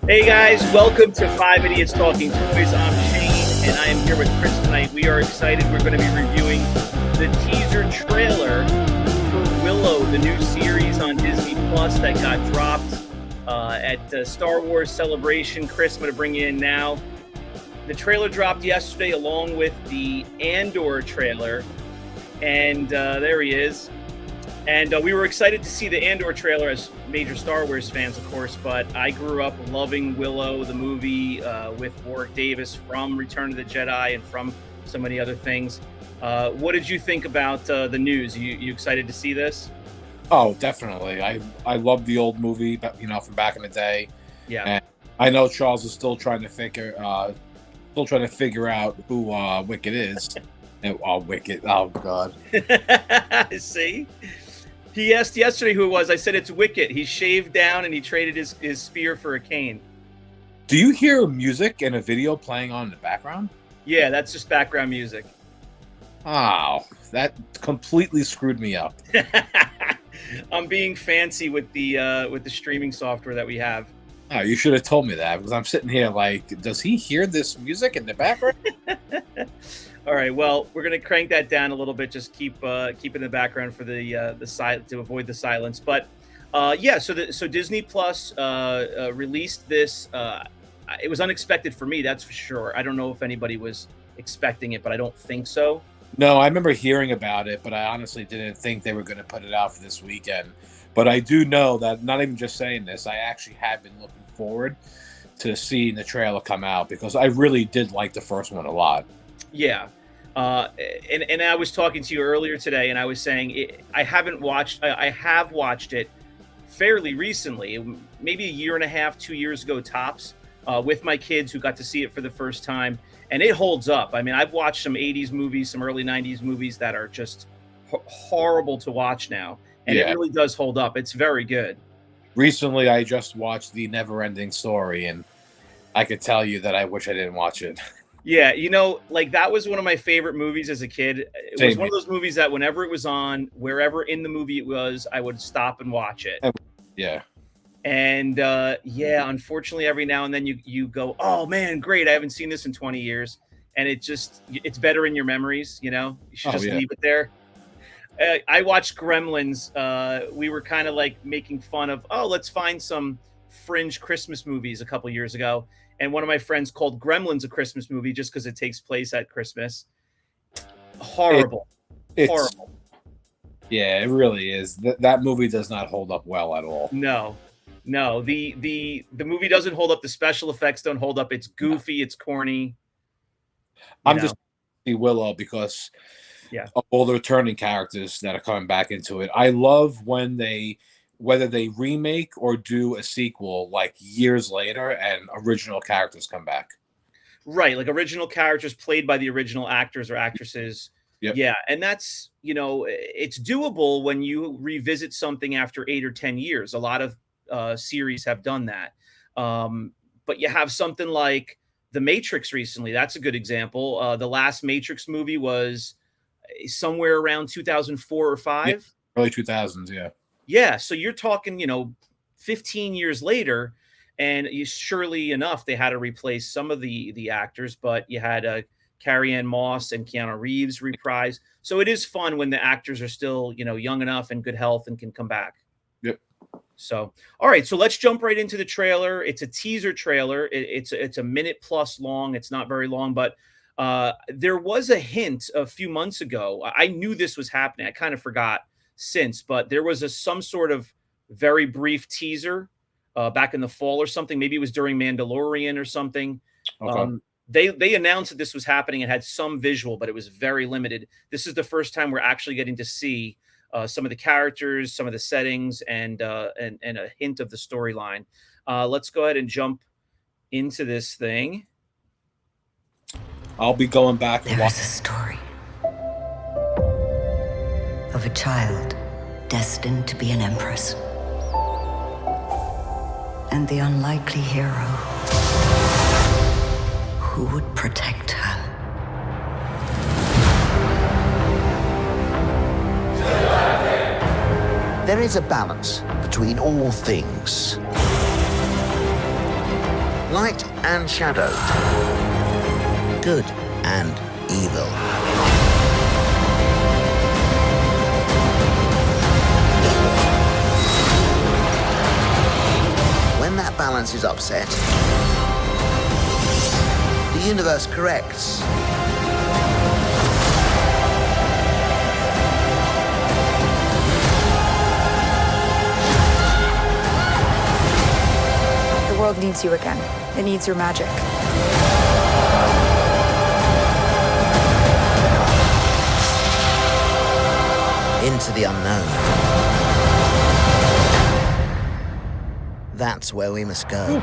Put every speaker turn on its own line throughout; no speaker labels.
Hey guys, welcome to Five Idiots Talking Toys. I'm Shane, and I am here with Chris tonight. We are excited. We're going to be reviewing the teaser trailer for Willow, the new series on Disney Plus that got dropped at Star Wars Celebration. Chris, I'm going to bring you in now. The trailer dropped yesterday along with the Andor trailer, and there he is. And we were excited to see the Andor trailer as major Star Wars fans, of course, but I grew up loving Willow, the movie with Warwick Davis from Return of the Jedi and from so many other things. What did you think about the news? You excited to see this?
Oh, definitely. I love the old movie, from back in the day.
Yeah.
And I know Charles is still trying to figure out who Wicket is. Wicket. Oh God.
See? He asked yesterday who it was. I said it's Wicket. He shaved down and he traded his spear for a cane.
Do you hear music and a video playing on in the background?
Yeah, that's just background music.
Oh, that completely screwed me up.
I'm being fancy with the streaming software that we have.
Oh, you should have told me that, because I'm sitting here like, does he hear this music in the background?
All right, well, we're gonna crank that down a little bit. Just keep in the background for the to avoid the silence. But so Disney Plus released this. It was unexpected for me, that's for sure. I don't know if anybody was expecting it, but I don't think so.
No, I remember hearing about it, but I honestly didn't think they were going to put it out for this weekend. But I do know that, not even just saying this, I actually have been looking forward to seeing the trailer come out, because I really did like the first one a lot.
Yeah. And I was talking to you earlier today, and I was saying I have watched it fairly recently, maybe a year and a half, 2 years ago tops, with my kids who got to see it for the first time. And it holds up. I mean, I've watched some 80s movies, some early 90s movies that are just horrible to watch now. And It really does hold up. It's very good.
Recently, I just watched The Never-Ending Story, and I could tell you that I wish I didn't watch it.
Yeah, that was one of my favorite movies as a kid. It was one of those movies that whenever it was on, wherever in the movie it was, I would stop and watch it.
Yeah. And
unfortunately, every now and then you go, oh man, great! I haven't seen this in 20 years, and it's better in your memories. You should just leave it there. I watched Gremlins. We were kind of like making fun of, let's find some fringe Christmas movies a couple years ago, and one of my friends called Gremlins a Christmas movie just because it takes place at Christmas. Horrible. Horrible.
Yeah, it really is. That movie does not hold up well at all.
No, the movie doesn't hold up. The special effects don't hold up. It's goofy. It's corny.
I'm just see Willow because of all the returning characters that are coming back into it. I love when whether they remake or do a sequel like years later and original characters come back.
Right, like original characters played by the original actors or actresses.
Yep.
Yeah, and that's, it's doable when you revisit something after 8 or 10 years. A lot of series have done that. But you have something like The Matrix recently. That's a good example. The last Matrix movie was somewhere around 2004 or 5.
Yeah, early 2000s, yeah.
Yeah, so you're talking, 15 years later, and surely enough, they had to replace some of the actors, but you had Carrie-Anne Moss and Keanu Reeves reprise. So it is fun when the actors are still, young enough and good health and can come back.
Yep.
So, all right, so let's jump right into the trailer. It's a teaser trailer. It's a minute plus long. It's not very long, but there was a hint a few months ago. I knew this was happening. I kind of forgot since, but there was some sort of very brief teaser back in the fall or something. Maybe it was during Mandalorian or something.
Okay.
They announced that this was happening and had some visual, but it was very limited. This is the first time we're actually getting to see some of the characters, some of the settings, and a hint of the storyline. Let's go ahead and jump into this thing.
I'll be going back.
There is a story of a child destined to be an empress, and the unlikely hero who would protect her.
There is a balance between all things. Light and shadow. Good and evil. When that balance is upset, the universe corrects.
The world needs you again. It needs your magic.
Into the unknown. That's where we must go.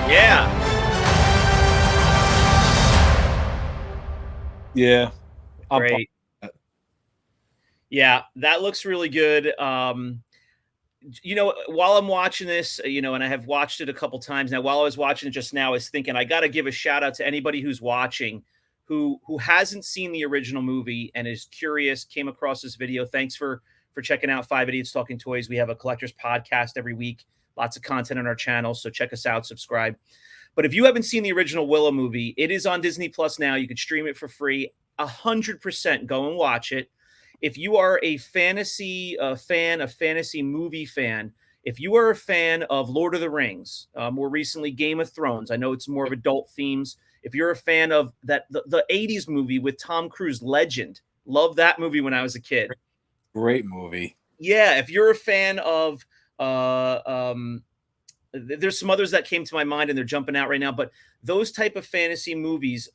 Yeah.
Yeah.
Great. Yeah, that looks really good. You know, while I'm watching this, you know, and I have watched it a couple times now, while I was watching it just now, I was thinking I got to give a shout out to anybody who's watching who hasn't seen the original movie and is curious, came across this video. Thanks for checking out 5 Idiots Talking Toys. We have a collector's podcast every week, lots of content on our channel, so check us out, subscribe. But if you haven't seen the original Willow movie, it is on Disney Plus now. You can stream it for free. 100% go and watch it. If you are a fantasy fan, a fantasy movie fan, if you are a fan of Lord of the Rings, more recently Game of Thrones, I know it's more of adult themes. If you're a fan of that, the 80s movie with Tom Cruise, Legend, love that movie when I was a kid.
Great movie. Yeah,
if you're a fan of, there's some others that came to my mind and they're jumping out right now, but those type of fantasy movies,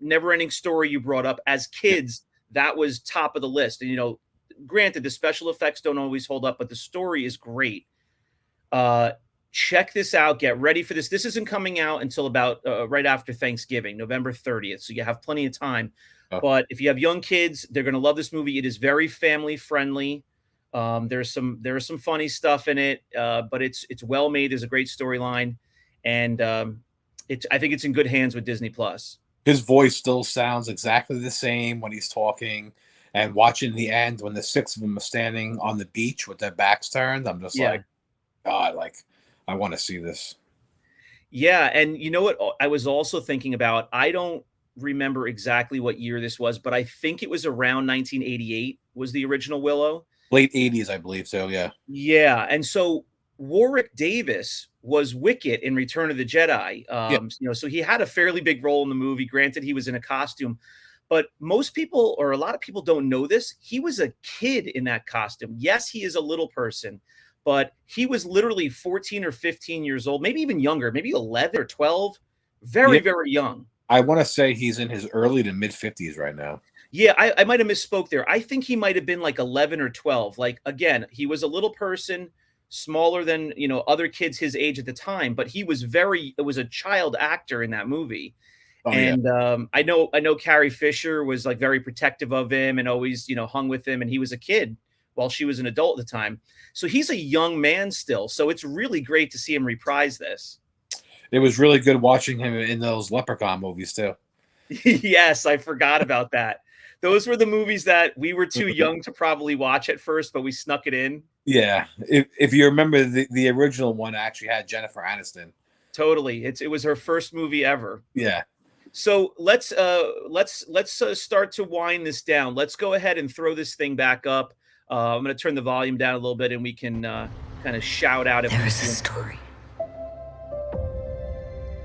Never-Ending Story you brought up as kids, that was top of the list. And, you know, granted, the special effects don't always hold up, but the story is great. Check this out. Get ready for this. This isn't coming out until about right after Thanksgiving, November 30th. So you have plenty of time. Oh. But if you have young kids, they're going to love this movie. It is very family friendly. There's some funny stuff in it, but it's well made. There's a great storyline, and I think it's in good hands with Disney Plus.
His voice still sounds exactly the same when he's talking, and watching the end when the 6 of them are standing on the beach with their backs turned, I'm just like, God, like I want to see this.
Yeah, and you know what I was also thinking about? I don't remember exactly what year this was, but I think it was around 1988 was the original Willow.
Late 80s, I believe so, yeah.
Yeah, and so Warwick Davis was Wicket in Return of the Jedi. You know, so he had a fairly big role in the movie. Granted, he was in a costume, but most people, or a lot of people, don't know this. He was a kid in that costume. Yes, he is a little person, but he was literally 14 or 15 years old, maybe even younger, maybe 11 or 12. Very, very young.
I want to say he's in his early to mid 50s right now.
Yeah, I might have misspoke there. I think he might have been like 11 or 12. Like, again, he was a little person, smaller than, you know, other kids his age at the time, but he was it was a child actor in that movie. Oh, and yeah. I know Carrie Fisher was like very protective of him and always, you know, hung with him, and he was a kid while she was an adult at the time. So he's a young man still. So it's really great to see him reprise this.
It was really good watching him in those Leprechaun movies too.
Yes, I forgot about that. Those were the movies that we were too young to probably watch at first, but we snuck it in.
Yeah, if you remember, the original one actually had Jennifer Aniston.
Totally, it was her first movie ever.
Yeah.
So let's start to wind this down. Let's go ahead and throw this thing back up. I'm going to turn the volume down a little bit, and we can kind of shout out.
There is a story.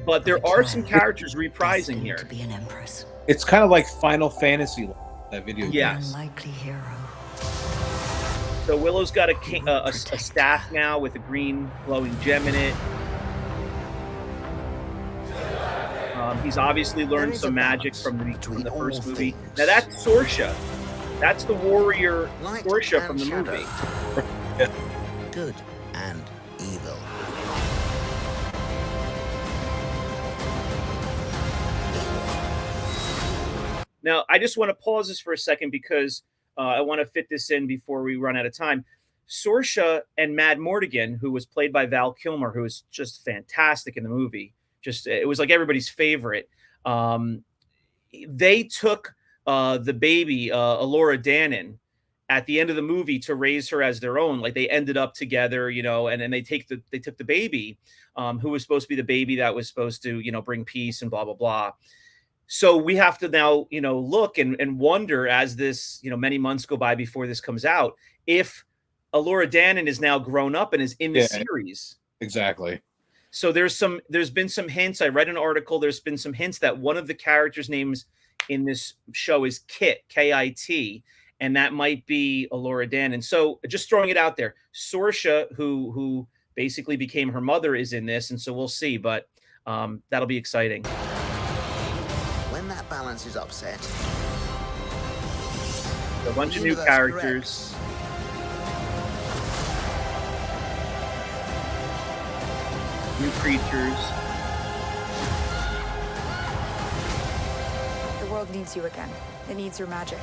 But there are some characters reprising here.
To be an empress.
It's kind of like Final Fantasy, that video.
Yes.
Unlikely hero.
So Willow's got a staff now with a green glowing gem in it. He's obviously learned some magic from the first movie. Now that's Sorsha. That's the warrior Sorsha from the movie.
Good and evil.
Now, I just want to pause this for a second because I want to fit this in before we run out of time. Sorsha and Mad Mortigan, who was played by Val Kilmer, who was just fantastic in the movie. It was like everybody's favorite. They took the baby, Elora Danan, at the end of the movie to raise her as their own. Like they ended up together, you know, and then they took the baby, who was supposed to be the baby that was supposed to, you know, bring peace and blah, blah, blah. So we have to now, you know, look and wonder as this, you know, many months go by before this comes out, if Elora Danan is now grown up and is in the series.
Exactly.
So there's been some hints. I read an article. There's been some hints that one of the characters' names in this show is Kit, K-I-T, and that might be Elora Danan. So just throwing it out there, Saoirse, who basically became her mother, is in this, and so we'll see. But that'll be exciting.
When that balance is upset,
A bunch of new characters. New creatures.
The world needs you again. It needs your magic.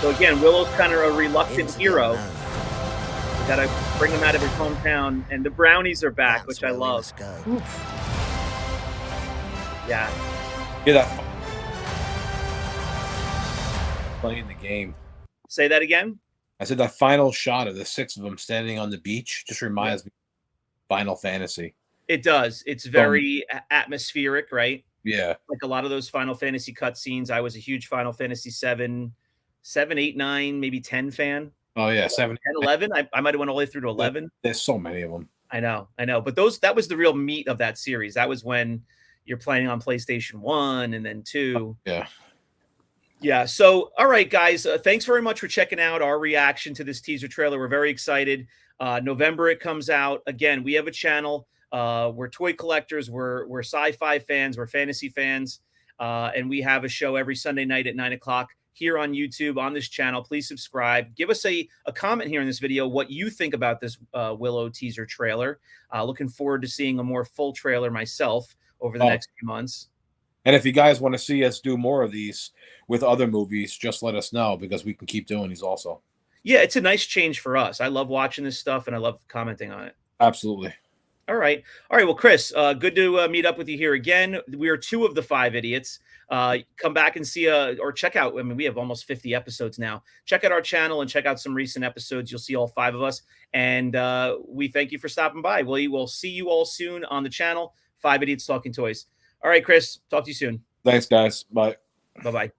So again, Willow's kind of a reluctant hero. We gotta bring him out of his hometown, and the brownies are back, which I love. Yeah.
Yeah, that playing the game.
Say that again?
I said that final shot of the 6 of them standing on the beach just reminds me of Final Fantasy.
It does. It's very atmospheric, right?
Yeah.
Like a lot of those Final Fantasy cutscenes. I was a huge Final Fantasy 7, 8, 9, maybe 10 fan.
Oh, yeah. 7,
10, 11. I might have went all the way through to 11.
There's so many of them.
I know. But that was the real meat of that series. That was when you're playing on PlayStation 1 and then 2.
Yeah.
Yeah. So, all right, guys, thanks very much for checking out our reaction to this teaser trailer. We're very excited. November, it comes out. Again, we have a channel. We're toy collectors. We're sci-fi fans. We're fantasy fans. And we have a show every Sunday night at 9 o'clock here on YouTube on this channel. Please subscribe. Give us a comment here in this video what you think about this Willow teaser trailer. Looking forward to seeing a more full trailer myself over the next few months.
And if you guys want to see us do more of these with other movies, just let us know because we can keep doing these also.
Yeah, it's a nice change for us. I love watching this stuff and I love commenting on it.
Absolutely.
All right. Well, Chris, good to meet up with you here again. We are 2 of the 5 idiots. Come back and see or check out. I mean, we have almost 50 episodes now. Check out our channel and check out some recent episodes. You'll see all 5 of us. And we thank you for stopping by. We will see you all soon on the channel. 5 Idiots Talking Toys. All right, Chris, talk to you soon.
Thanks, guys. Bye.
Bye-bye.